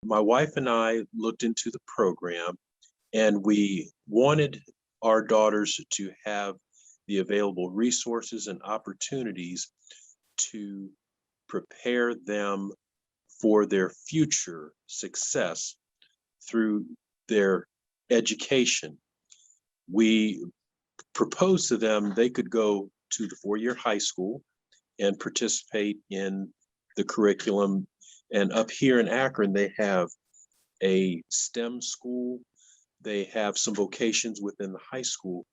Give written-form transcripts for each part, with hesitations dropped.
My wife and I looked into the program, and we wanted our daughters to have the available resources and opportunities to prepare them for their future success through their education. We proposed to them they could go to the four-year high school and participate in the curriculum. And up here in Akron, they have a STEM school. They have some vocations within the high school.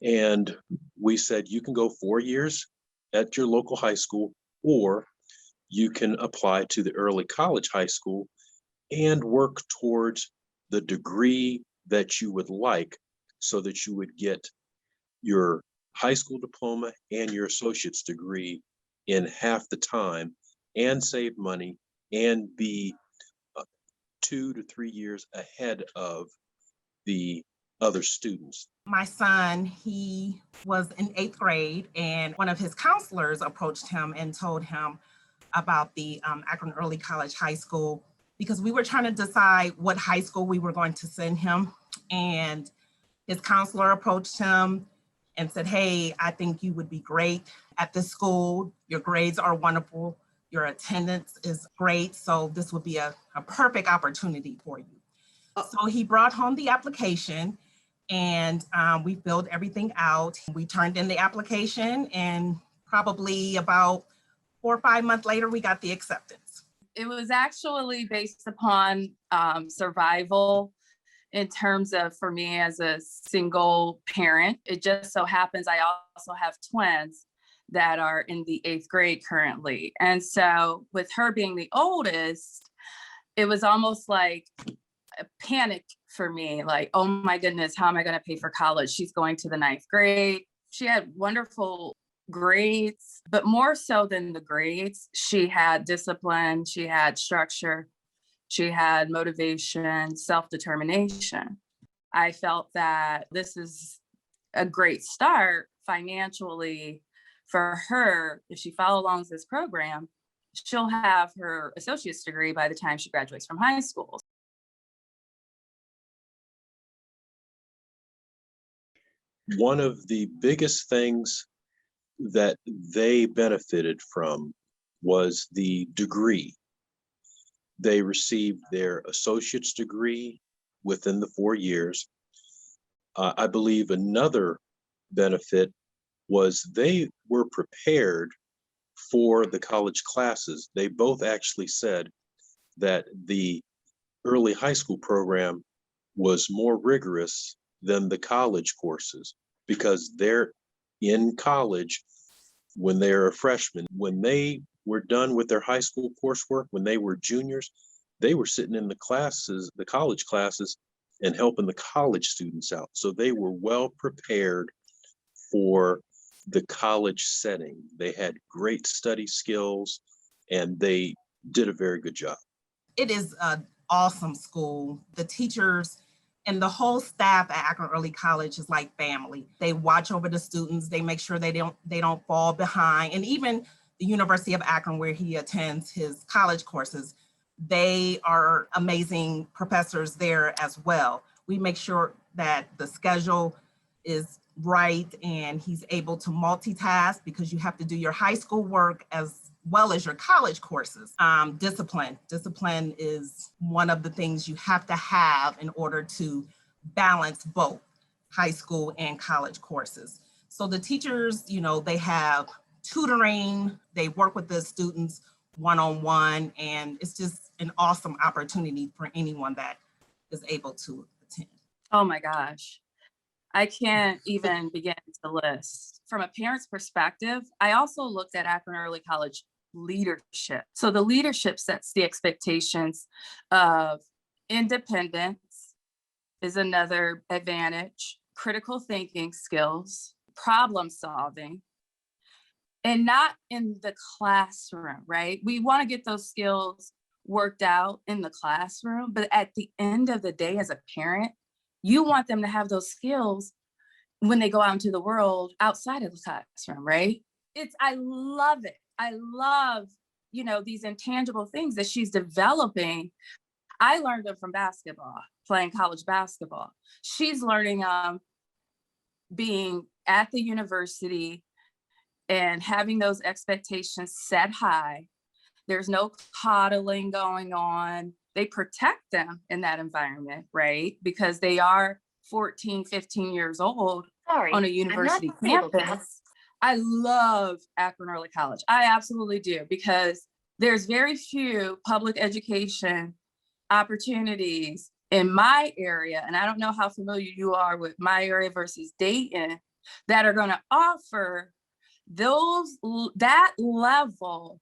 And we said, you can go 4 years at your local high school, or you can apply to the early college high school and work towards the degree that you would like, so that you would get your high school diploma and your associate's degree in half the time and save money and be 2 to 3 years ahead of the other students. My son, he was in 8th grade, and one of his counselors approached him and told him about the Akron Early College High School, because we were trying to decide what high school we were going to send him. And his counselor approached him and said, hey, I think you would be great at this school. Your grades are wonderful. Your attendance is great. So this would be a perfect opportunity for you. So he brought home the application, and we filled everything out. We turned in the application, and probably about 4 or 5 months later, we got the acceptance. It was actually based upon survival in terms of, for me as a single parent. It just so happens I also have twins that are in the 8th grade currently. And so with her being the oldest, it was almost like a panic for me, like, oh my goodness, how am I going to pay for college? She's going to the 9th grade. She had wonderful grades, but more so than the grades, she had discipline, she had structure, she had motivation, self-determination. I felt that this is a great start financially for her. If she follows along this program, she'll have her associate's degree by the time she graduates from high school. One of the biggest things that they benefited from was the degree. They received their associate's degree within the 4 years. I believe another benefit was they were prepared for the college classes. They both actually said that the early high school program was more rigorous than the college courses, because they're in college when they're a freshman. When they were done with their high school coursework, when they were juniors, they were sitting in the classes, the college classes, and helping the college students out. So they were well prepared for the college setting. They had great study skills, and they did a very good job. It is an awesome school. The teachers and the whole staff at Akron Early College is like family. They watch over the students. They make sure they don't fall behind. And even the University of Akron, where he attends his college courses, they are amazing professors there as well. We make sure that the schedule is right and he's able to multitask, because you have to do your high school work as well as your college courses. Discipline is one of the things you have to have in order to balance both high school and college courses. So the teachers, they have tutoring, they work with the students one-on-one, and it's just an awesome opportunity for anyone that is able to attend. Oh my gosh. I can't even begin to list. From a parent's perspective, I also looked at Akron Early College leadership. So the leadership sets the expectations of independence is another advantage, critical thinking skills, problem solving, and not in the classroom, right? We want to get those skills worked out in the classroom, but at the end of the day, as a parent, you want them to have those skills when they go out into the world outside of the classroom, right? I love it. I love, these intangible things that she's developing I learned them from basketball, playing college basketball. She's learning being at the university and having those expectations set high. There's no coddling going on. They protect them in that environment, right? Because they are 14, 15 years old on a university campus. I love Akron Early College. I absolutely do, because there's very few public education opportunities in my area, and I don't know how familiar you are with my area versus Dayton, that are going to offer that level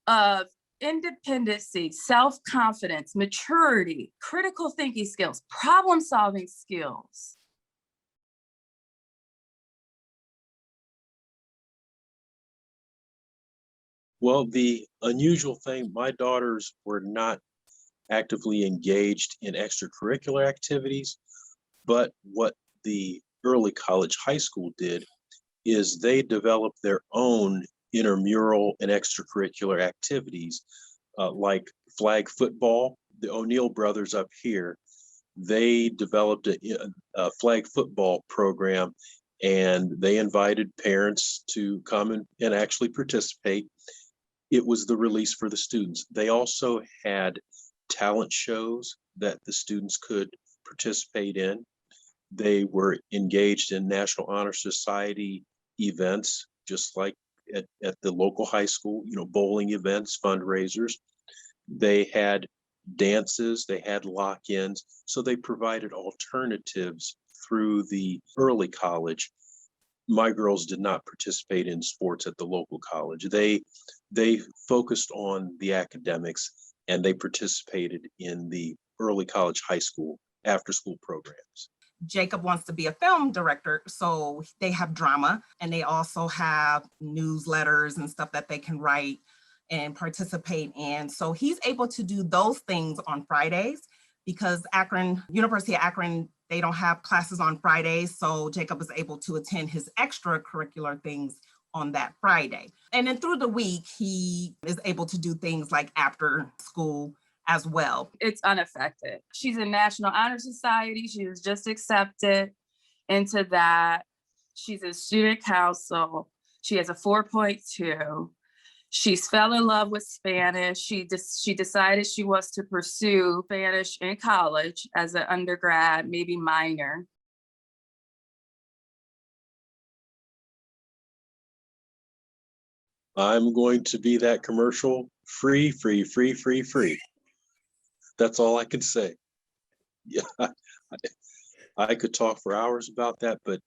of independency, self-confidence, maturity, critical thinking skills, problem-solving skills. Well, the unusual thing, my daughters were not actively engaged in extracurricular activities, but what the early college high school did is they developed their own intramural and extracurricular activities, like flag football. The O'Neill brothers up here, they developed a flag football program, and they invited parents to come and actually participate. It was the release for the students. They also had talent shows that the students could participate in. They were engaged in National Honor Society events, just like at the local high school, bowling events, fundraisers. They had dances, they had lock-ins. So they provided alternatives through the early college. My girls did not participate in sports at the local college. They focused on the academics, and they participated in the early college, high school, after school programs. Jacob wants to be a film director, so they have drama, and they also have newsletters and stuff that they can write and participate in. So he's able to do those things on Fridays, because University of Akron, they don't have classes on Fridays. So Jacob is able to attend his extracurricular things on that Friday. And then through the week, he is able to do things like after school as well. It's unaffected. She's in National Honor Society. She was just accepted into that. She's in student council. She has a 4.2. She's fell in love with Spanish. She decided she wants to pursue Spanish in college as an undergrad, maybe minor. I'm going to be that commercial. Free, free, free, free, free. That's all I can say. Yeah, I could talk for hours about that, but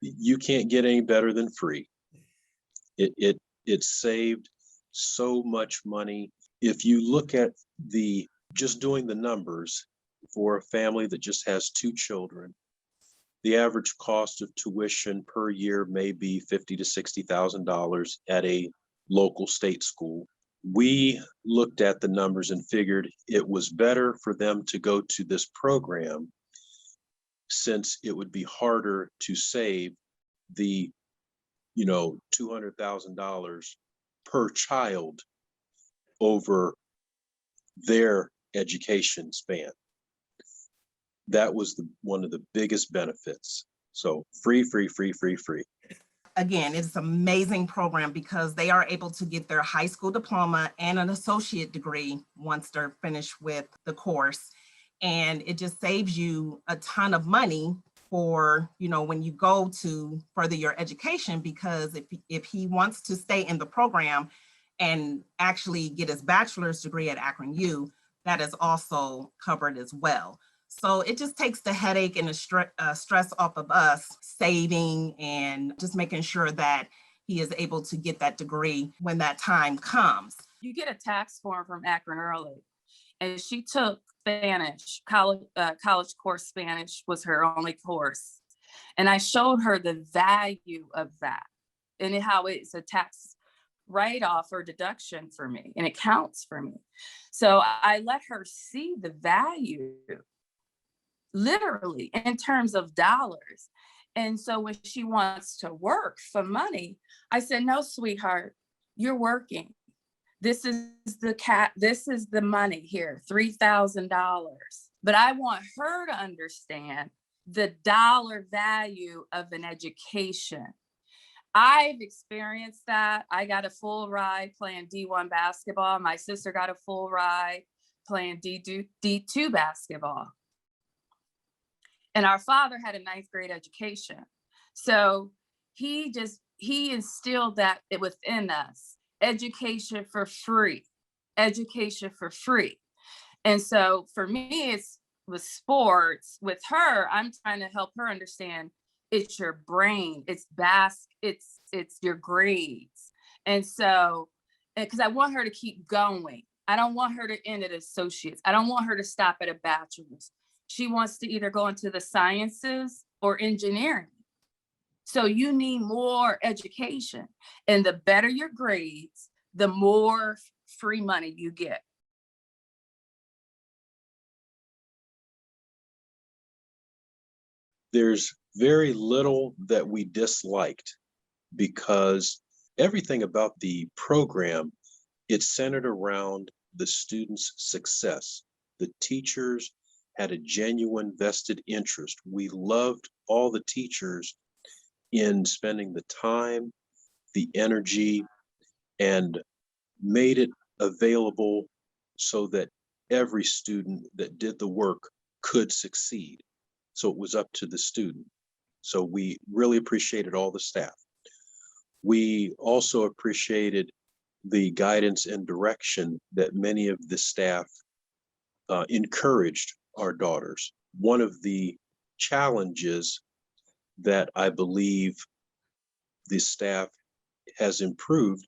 you can't get any better than free. It saved so much money. If you look at just doing the numbers for a family that just has 2 children, the average cost of tuition per year may be $50,000 to $60,000 at a local state school. We looked at the numbers and figured it was better for them to go to this program, since it would be harder to save the $200,000 per child over their education span. That was one of the biggest benefits. So free, free, free, free, free. Again, it's an amazing program, because they are able to get their high school diploma and an associate degree once they're finished with the course. And it just saves you a ton of money for, when you go to further your education, because if he wants to stay in the program and actually get his bachelor's degree at Akron U, that is also covered as well. So it just takes the headache and the stress off of us saving and just making sure that he is able to get that degree when that time comes. You get a tax form from Akron Early, and she took Spanish, college course Spanish was her only course. And I showed her the value of that and how it's a tax write-off or deduction for me, and it counts for me. So I let her see the value, literally, in terms of dollars. And so when she wants to work for money, I said, no, sweetheart, you're working. This is this is the money here, $3,000. But I want her to understand the dollar value of an education. I've experienced that. I got a full ride playing D1 basketball. My sister got a full ride playing D2 basketball. And our father had a ninth grade education. So he instilled that within us, education for free, education for free. And so for me, it's with sports. With her, I'm trying to help her understand it's your brain, it's your grades. And so, because I want her to keep going. I don't want her to end at associates. I don't want her to stop at a bachelor's. She wants to either go into the sciences or engineering. So you need more education. And the better your grades, the more free money you get. There's very little that we disliked because everything about the program, it's centered around the students' success. The teachers had a genuine vested interest. We loved all the teachers in spending the time, the energy, and made it available so that every student that did the work could succeed. So it was up to the student. So we really appreciated all the staff. We also appreciated the guidance and direction that many of the staff encouraged our daughters. One of the challenges that I believe the staff has improved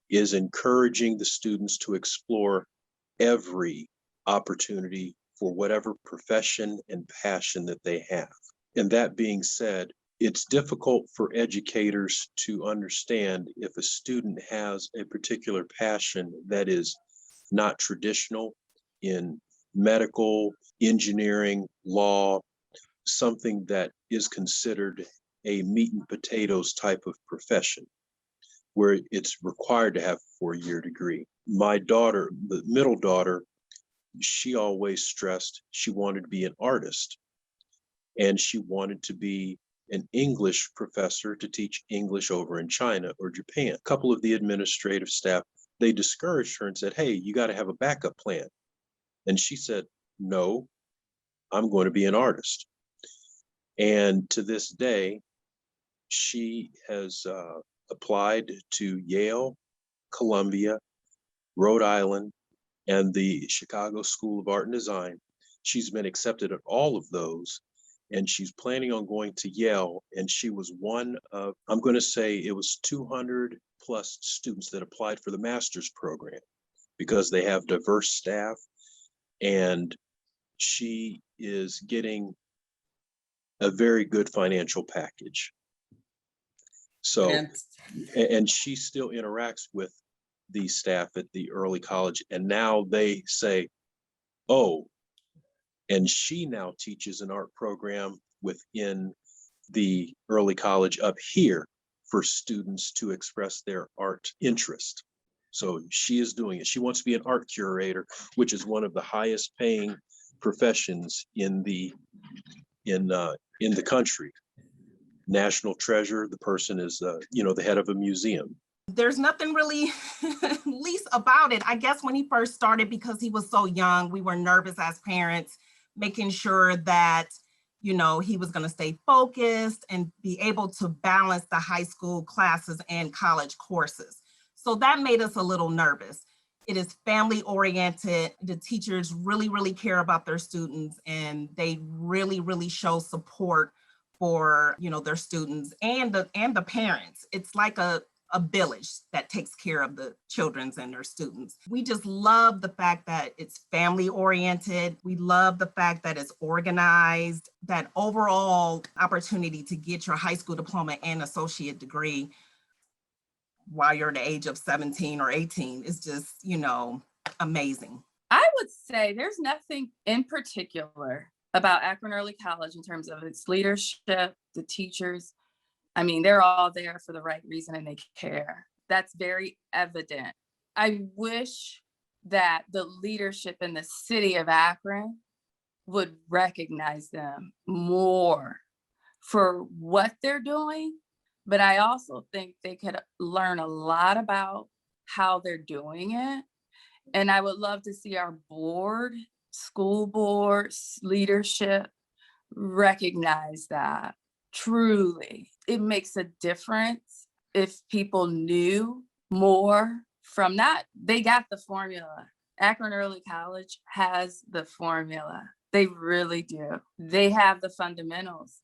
is encouraging the students to explore every opportunity for whatever profession and passion that they have. And that being said, it's difficult for educators to understand if a student has a particular passion that is not traditional in medical, engineering, law, something that is considered a meat and potatoes type of profession, where it's required to have a 4-year degree. My daughter, the middle daughter, she always stressed she wanted to be an artist, and she wanted to be an English professor to teach English over in China or Japan. A couple of the administrative staff, they discouraged her and said, hey, you got to have a backup plan. And she said, no, I'm going to be an artist. And to this day, she has applied to Yale, Columbia, Rhode Island, and the Chicago School of Art and Design. She's been accepted at all of those, and she's planning on going to Yale. And she was one of, I'm going to say it was 200 plus students that applied for the master's program because they have diverse staff, and she is getting a very good financial package. So, and she still interacts with the staff at the early college, and now they say, oh, and she now teaches an art program within the early college up here for students to express their art interest. So she is doing it. She wants to be an art curator, which is one of the highest paying professions in the country. National treasure, the person is the head of a museum. There's nothing really least about it. I guess when he first started, because he was so young, we were nervous as parents, making sure that, he was going to stay focused and be able to balance the high school classes and college courses. So that made us a little nervous. It is family oriented. The teachers really, really care about their students, and they really, really show support for, their students and the parents. It's like a village that takes care of the children and their students. We just love the fact that it's family oriented. We love the fact that it's organized, that overall opportunity to get your high school diploma and associate degree while you're the age of 17 or 18 is just, amazing. I would say there's nothing in particular about Akron Early College in terms of its leadership, the teachers. I mean, they're all there for the right reason and they care. That's very evident I wish that the leadership in the city of Akron would recognize them more for what they're doing. But I also think they could learn a lot about how they're doing it. And I would love to see our board, school boards, leadership recognize that truly. It makes a difference if people knew more from that. They got the formula. Akron Early College has the formula. They really do. They have the fundamentals.